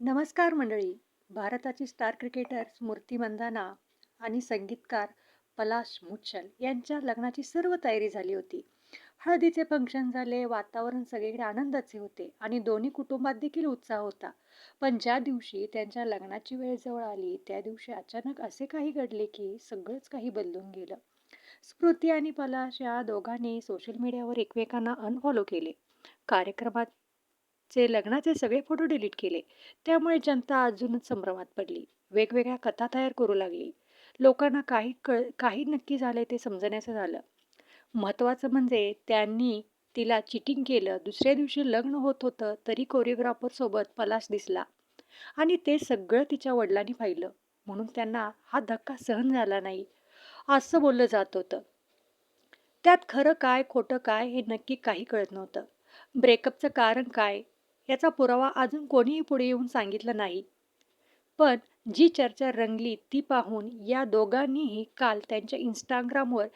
नमस्कार मंडळी. भारताची स्टार क्रिकेटर स्मृती मंधाना आणि संगीतकार पलाश मुच्छल यांच्या लग्नाची सर्व तयारी झाली होती. हळदीचे फंक्शन झाले, वातावरण सगळीकडे आनंदाचे होते आणि दोन्ही कुटुंबात देखील उत्साह होता. पण ज्या दिवशी त्यांच्या लग्नाची वेळ जवळ आली, त्या दिवशी अचानक असे काही घडले की सगळंच काही बदलून गेलं. स्मृती आणि पलाश या दोघांनी सोशल मीडियावर एकमेकांना अनफॉलो केले. कार्यक्रमात लग्नाचे सगळे फोटो डिलीट केले. त्यामुळे जनता अजूनच संभ्रमात पडली. वेगवेगळ्या कथा तयार करू लागली. लोकांना काही नक्की झाले ते समजण्याचं झालं. महत्त्वाचं म्हणजे त्यांनी तिला चीटिंग केलं. दुसऱ्या दिवशी लग्न होत होतं तरी कोरिओग्राफर सोबत पलाश दिसला आणि ते सगळं तिच्या वडिलांनी पाहिलं. म्हणून त्यांना हा धक्का सहन झाला नाही, असं बोललं जात होतं. त्यात खरं काय, खोटं काय हे नक्की काही कळत नव्हतं. ब्रेकअपचं कारण काय, याचा पुरावा अजून कोणीही पुढे येऊन सांगितलं नाही. पण जी चर्चा रंगली ती पाहून या दोघांनीही काल त्यांच्या Instagramवर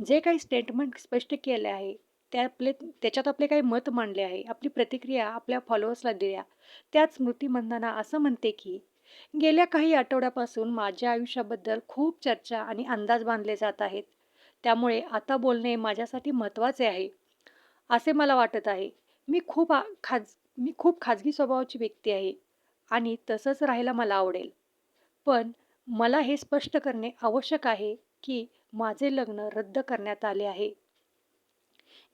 जे काही स्टेटमेंट स्पष्ट केले आहे, त्याच्यात आपले काही मत मांडले आहे, आपली प्रतिक्रिया आपल्या फॉलोअर्सला दिल्या. त्यात स्मृती मंधाना असं म्हणते की, "गेल्या काही आठवड्यापासून माझ्या आयुष्याबद्दल खूप चर्चा आणि अंदाज बांधले जात आहेत. त्यामुळे आता बोलणे माझ्यासाठी महत्त्वाचे आहे, असे मला वाटत आहे. मी खूप आ खाज मी खूप खाजगी स्वभावाची व्यक्ती आहे आणि तसंच राहायला मला आवडेल. पण मला हे स्पष्ट करणे आवश्यक आहे, की माझे लग्न रद्द करण्यात आले आहे.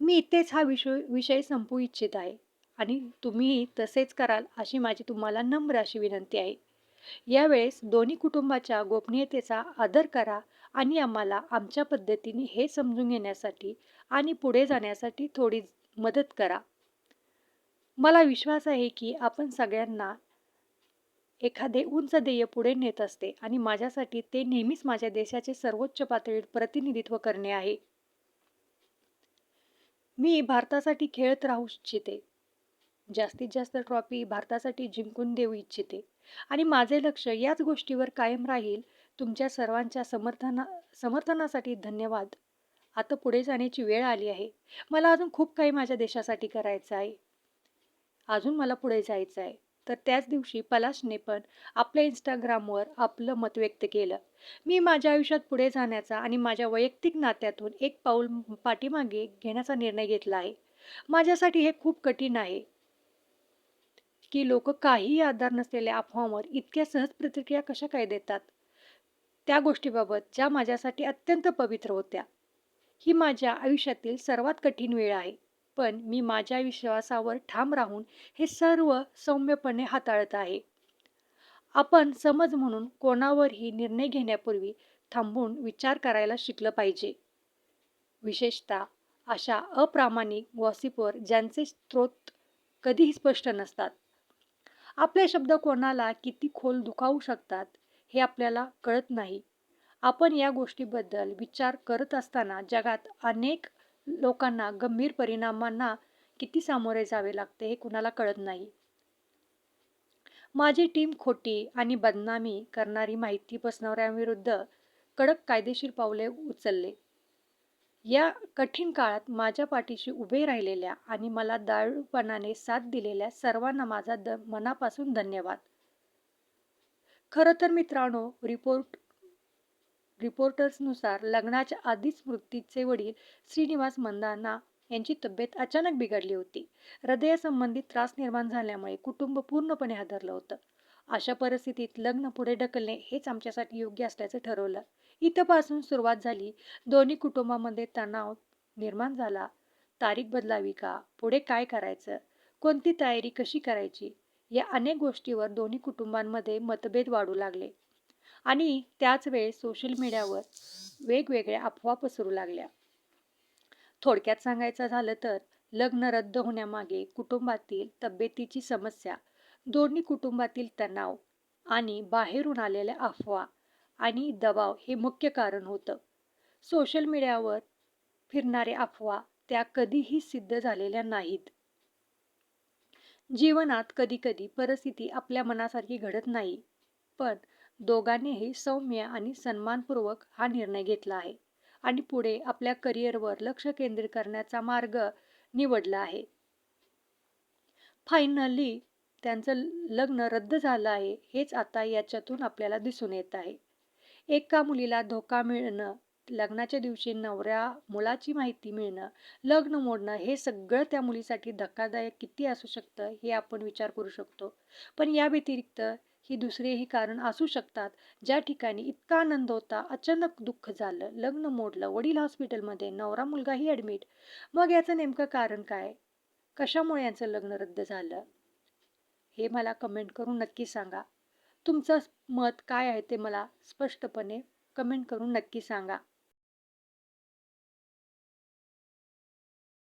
मी इथेच हा विषय संपवू इच्छित आहे आणि तुम्हीही तसेच कराल अशी माझी तुम्हाला नम्र अशी विनंती आहे. यावेळेस दोन्ही कुटुंबाच्या गोपनीयतेचा आदर करा आणि आम्हाला आमच्या पद्धतीने हे समजून घेण्यासाठी आणि पुढे जाण्यासाठी थोडी मदत करा. मला विश्वास आहे, की आपण सगळ्यांना एखादे उंच ध्येय पुढे नेत असते आणि माझ्यासाठी ते नेहमीच माझ्या देशाचे सर्वोच्च पातळीवर प्रतिनिधित्व करणे आहे. मी भारतासाठी खेळत राहू इच्छिते. जास्तीत जास्त ट्रॉफी भारतासाठी जिंकून देऊ इच्छिते आणि माझे लक्ष याच गोष्टीवर कायम राहील. तुमच्या सर्वांच्या समर्थनासाठी धन्यवाद. आता पुढे जाण्याची वेळ आली आहे. मला अजून खूप काही माझ्या देशासाठी करायचं आहे. अजून मला पुढे जायचं आहे. तर त्याच दिवशी पलाशने पण आपल्या Instagramवर आपलं मत व्यक्त केलं. मी माझ्या आयुष्यात पुढे जाण्याचा आणि माझ्या वैयक्तिक नात्यातून एक पाऊल पाठीमागे घेण्याचा निर्णय घेतला आहे. माझ्यासाठी हे खूप कठीण आहे, की लोकं काहीही आधार नसलेल्या अफवांवर इतक्या सहज प्रतिक्रिया कशा काय देतात. त्या गोष्टीबाबत ज्या माझ्यासाठी अत्यंत पवित्र होत्या. ही माझ्या आयुष्यातील सर्वात कठीण वेळ आहे. पण मी माझ्या विश्वासावर ठाम राहून हे सर्व सौम्यपणे हाताळत आहे. आपण समज म्हणून कोणावरही निर्णय घेण्यापूर्वी थांबून विचार करायला शिकलं पाहिजे. विशेषतः अशा अप्रामाणिक गॉसिपवर ज्यांचे स्रोत कधीही स्पष्ट नसतात. आपले शब्द कोणाला किती खोल दुखावू शकतात हे आपल्याला कळत नाही. आपण या गोष्टीबद्दल विचार करत असताना जगात अनेक लोकांना गंभीर परिणामांना किती सामोरे जावे लागते हे कुणाला कळत नाही. माझी टीम खोटी आणि बदनामी करणारी माहिती पसरवणाऱ्यांविरुद्ध कडक कायदेशीर पावले उचलले. या कठीण काळात माझ्या पाठीशी उभे राहिलेल्या आणि मला दृढपणाने साथ दिलेल्या सर्वांना माझा मनापासून धन्यवाद. खरं तर मित्रांनो, रिपोर्टर्सनुसार लग्नाच्या आधीच स्मृतीचे वडील श्रीनिवास मंदाना यांची तब्येत अचानक बिघडली होती. हृदयासंबंधी त्रास निर्माण झाल्यामुळे कुटुंब पूर्णपणे हादरलं होतं. अशा परिस्थितीत लग्न पुढे ढकलणे हेच आमच्यासाठी योग्य असल्याचं ठरवलं. इथपासून सुरुवात झाली. दोन्ही कुटुंबामध्ये तणाव निर्माण झाला. तारीख बदलावी का? पुढे काय करायचं? कोणती तयारी कशी करायची? या अनेक गोष्टीवर दोन्ही कुटुंबांमध्ये मतभेद वाढू लागले. आणि त्याच वेळेस सोशल मीडियावर वेगवेगळ्या अफवा पसरू लागल्या. थोडक्यात सांगायचं झालं तर लग्न रद्द होण्यामागे कुटुंबातील तब्येतीची समस्या, दोन्ही कुटुंबातील तणाव आणि बाहेरून आलेल्या अफवा आणि दबाव हे मुख्य कारण होतं. सोशल मीडियावर फिरणारे अफवा त्या कधीही सिद्ध झालेल्या नाहीत. जीवनात कधी-कधी परिस्थिती आपल्या मनासारखी घडत नाही. पण दोघांनीही सौम्य आणि सन्मानपूर्वक हा निर्णय घेतला आहे आणि पुढे आपल्या करिअरवर लक्ष केंद्रित करण्याचा मार्ग निवडला आहे. फायनली त्यांचं लग्न रद्द झालं आहे हेच आता याच्यातून आपल्याला दिसून येत आहे. एका मुलीला धोका मिळणं, लग्नाच्या दिवशी नवऱ्या मुलाची माहिती मिळणं, लग्न मोडणं हे सगळं त्या मुलीसाठी धक्कादायक किती असू शकतं हे आपण विचार करू शकतो. पण या व्यतिरिक्त ही दुसरेही कारण असू शकतात, ज्या ठिकाणी इतका आनंद होता, अचानक दुःख झालं, लग्न मोडलं, वडील हॉस्पिटलमध्ये, नवरा मुलगाही ॲडमिट. मग याचं नेमकं कारण काय? कशामुळे यांचं लग्न रद्द झालं? हे मला कमेंट करून नक्की सांगा. तुमचं मत काय आहे ते मला स्पष्टपणे कमेंट करून नक्की सांगा.